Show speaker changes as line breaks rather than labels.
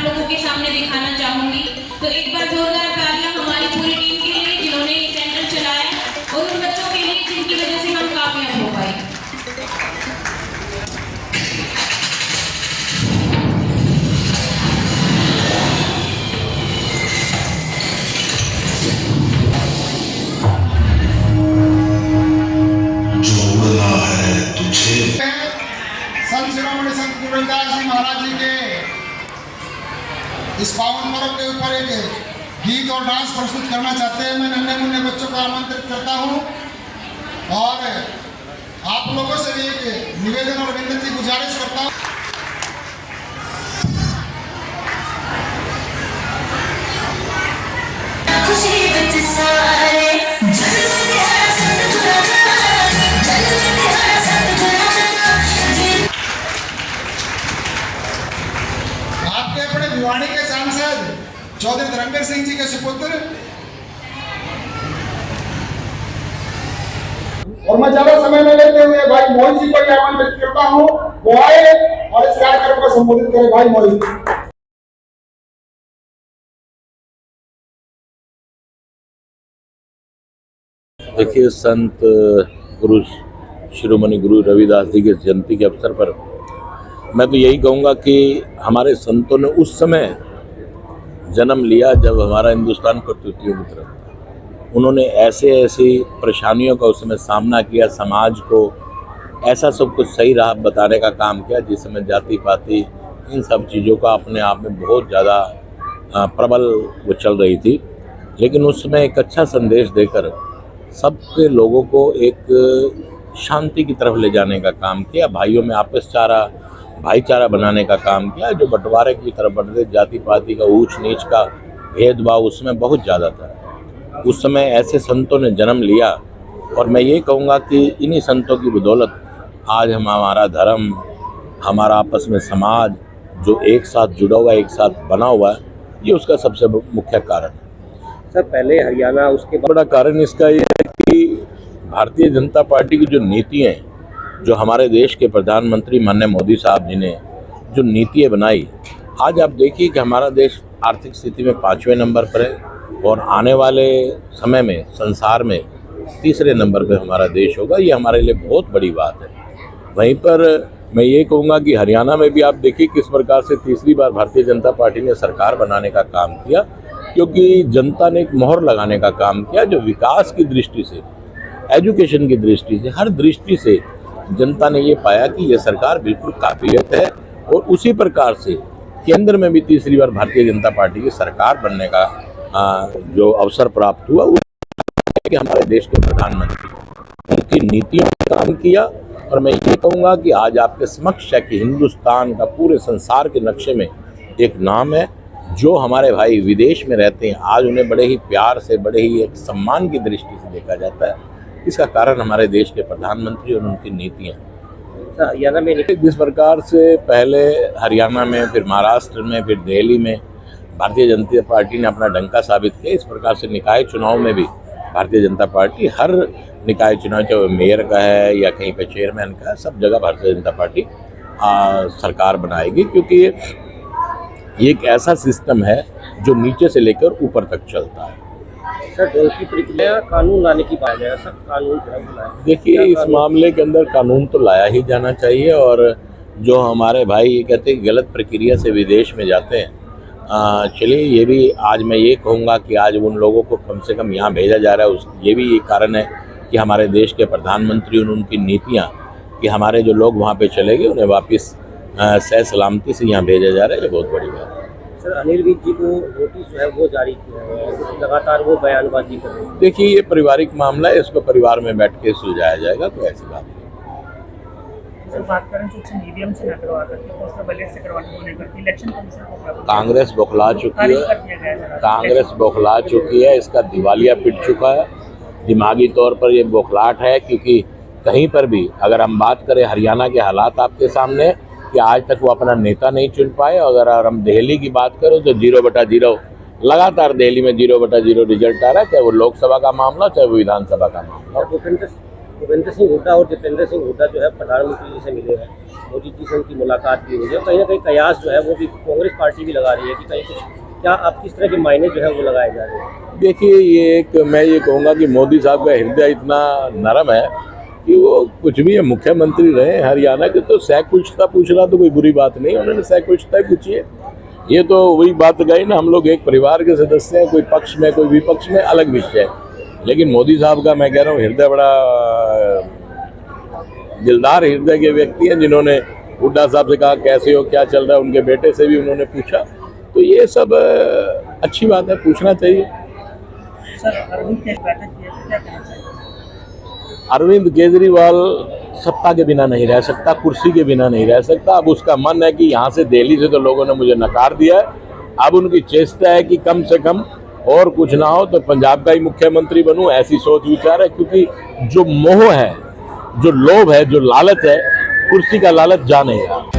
लोगों के सामने दिखाना चाहूंगी। तो एक बार जोरदार तालियां हमारी पूरी टीम के लिए जिन्होंने ये सेंटर चलाया और उन बच्चों के लिए जिनकी वजह से हम कामयाब हो पाए।
संत शिरोमणि संत गोविंददास जी महाराज जी के इस पावन पर्व के ऊपर एक गीत और डांस प्रस्तुत करना चाहते हैं। मैं नन्हे मुन्ने बच्चों को आमंत्रित करता हूं और आप लोगों से भी एक निवेदन और विनती गुजारिश करता हूं। आपके अपने भिवाड़ी के सांसद चौधरी धर्मवीर सिंह जी के सुपुत्र और मैं ज्यादा समय न लेते हुए भाई मोहित जी को आमंत्रित करता हूं, वो आए और इस कार्यक्रम को संबोधित करें। भाई मोहित जी।
देखिए, संत गुरु शिरोमणि गुरु रविदास जी के जयंती के अवसर पर मैं तो यही कहूँगा कि हमारे संतों ने उस समय जन्म लिया जब हमारा हिंदुस्तान कठपुतलियों की तरफ था। उन्होंने ऐसी परेशानियों का उस समय सामना किया, समाज को ऐसा सब कुछ सही राह बताने का काम किया जिस समय जाति पाति इन सब चीज़ों का अपने आप में बहुत ज़्यादा प्रबल वो चल रही थी। लेकिन उस समय एक अच्छा संदेश देकर सबके लोगों को एक शांति की तरफ ले जाने का काम किया, भाइयों में भाईचारा बनाने का काम किया। जो बंटवारे की तरफ बढ़ रहे, जाति पाति का ऊंच नीच का भेदभाव उसमें बहुत ज़्यादा था। उस समय ऐसे संतों ने जन्म लिया और मैं ये कहूँगा कि इन्हीं संतों की बदौलत आज हमारा धर्म, हमारा आपस में समाज जो एक साथ जुड़ा हुआ है, एक साथ बना हुआ है, ये उसका सबसे मुख्य कारण है।
सर, पहले हरियाणा, उसके
बड़ा कारण इसका ये है कि भारतीय जनता पार्टी की जो नीतियाँ हैं, जो हमारे देश के प्रधानमंत्री माननीय मोदी साहब जी ने जो नीतियाँ बनाई, आज आप देखिए कि हमारा देश आर्थिक स्थिति में 5वें नंबर पर है और आने वाले समय में संसार में 3रे नंबर पर हमारा देश होगा। ये हमारे लिए बहुत बड़ी बात है। वहीं पर मैं ये कहूँगा कि हरियाणा में भी आप देखिए किस प्रकार से तीसरी बार भारतीय जनता पार्टी ने सरकार बनाने का काम किया, क्योंकि जनता ने एक मोहर लगाने का काम किया जो विकास की दृष्टि से, एजुकेशन की दृष्टि से, हर दृष्टि से जनता ने ये पाया कि ये सरकार बिल्कुल काबिलियत है। और उसी प्रकार से केंद्र में भी तीसरी बार भारतीय जनता पार्टी की सरकार बनने का जो अवसर प्राप्त हुआ, कि हमारे देश के प्रधानमंत्री उनकी नीतियों पर काम किया। और मैं ये कहूँगा कि आज आपके समक्ष है कि हिंदुस्तान का पूरे संसार के नक्शे में एक नाम है। जो हमारे भाई विदेश में रहते हैं, आज उन्हें बड़े ही प्यार से, बड़े ही एक सम्मान की दृष्टि से देखा जाता है। इसका कारण हमारे देश के प्रधानमंत्री और उनकी नीतियाँ।
हरियाणा में
जिस प्रकार से पहले हरियाणा में, फिर महाराष्ट्र में, फिर दिल्ली में भारतीय जनता पार्टी ने अपना डंका साबित किया, इस प्रकार से निकाय चुनाव में भी भारतीय जनता पार्टी हर निकाय चुनाव, चाहे मेयर का है या कहीं पे चेयरमैन का है, सब जगह भारतीय जनता पार्टी सरकार बनाएगी। क्योंकि ये एक ऐसा सिस्टम है जो नीचे से लेकर ऊपर तक चलता है।
सर, की प्रक्रिया कानून लाने की बात है, सब कानून
देखिए, इस मामले के अंदर कानून तो लाया ही जाना चाहिए। और जो हमारे भाई ये कहते हैं गलत प्रक्रिया से विदेश में जाते हैं, चलिए ये भी आज मैं ये कहूँगा कि आज उन लोगों को कम से कम यहाँ भेजा जा रहा है। ये भी एक कारण है कि हमारे देश के प्रधानमंत्री और उनकी नीतियाँ, कि हमारे जो लोग वहाँ पे चले गए उन्हें वापस सह सलामती से यहाँ भेजा जा रहा है। ये बहुत बड़ी बात है।
सर, अनिल विज जी को नोटिस जो है वो जारी किया है, लगातार वो बयानबाजी कर रहे हैं।
देखिए, ये पारिवारिक मामला है, इसको परिवार में बैठ के सुलझाया जाएगा, कोई ऐसी बात नहीं।
सर, बात करें तो मीडियम से न करवा सकते, पोस्टर बैलेट से करवाने को लेकर इलेक्शन कमीशन को
कांग्रेस बौखला चुकी है, कांग्रेस बौखला चुकी है, इसका दिवालिया पिट चुका है। दिमागी तौर पर ये बौखलाहट है, क्योंकि कहीं पर भी अगर हम बात करें, हरियाणा के हालात आपके सामने कि आज तक वो अपना नेता नहीं चुन पाए। अगर हम दिल्ली की बात करें तो 0/0 लगातार दिल्ली में 0/0 रिजल्ट आ रहा है, चाहे वो लोकसभा का मामला, चाहे वो विधानसभा का मामला।
भूपेंद्र सिंह हुड्डा और दीपेंद्र सिंह हुड्डा जो है प्रधानमंत्री जी से मिले हैं, मोदी जी से उनकी मुलाकात भी हुई है। कहीं ना कहीं कयास जो है वो भी कांग्रेस पार्टी भी लगा रही है कि कहीं कुछ, क्या आप किस तरह के मायने जो है वो लगाए जा रहे हैं?
देखिए, मैं ये कहूँगा कि मोदी साहब का हृदय इतना नरम है कि वो कुछ भी है, मुख्यमंत्री रहे हरियाणा के, तो सैकुशता पूछना तो कोई बुरी बात नहीं, उन्होंने सैकुशता पूछी है। ये तो वही बात गई ना, हम लोग एक परिवार के सदस्य हैं, कोई पक्ष में कोई विपक्ष में, अलग विषय है। लेकिन मोदी साहब का मैं कह रहा हूँ हृदय बड़ा दिलदार हृदय के व्यक्ति हैं, जिन्होंने हुड्डा साहब से कहा कैसे हो, क्या चल रहा है, उनके बेटे से भी उन्होंने पूछा। तो ये सब अच्छी बात है, पूछना चाहिए।
सर, अरविंद केजरीवाल बैठक की है तो क्या कहना चाहिए?
अरविंद केजरीवाल सत्ता के बिना नहीं रह सकता, कुर्सी के बिना नहीं रह सकता। अब उसका मन है कि यहाँ से दिल्ली से तो लोगों ने मुझे नकार दिया है, अब उनकी चेष्टा है कि कम से कम और कुछ ना हो तो पंजाब का ही मुख्यमंत्री बनूं, ऐसी सोच विचार है। क्योंकि जो मोह है, जो लोभ है, जो लालच है, कुर्सी का लालच जा नहीं रहा।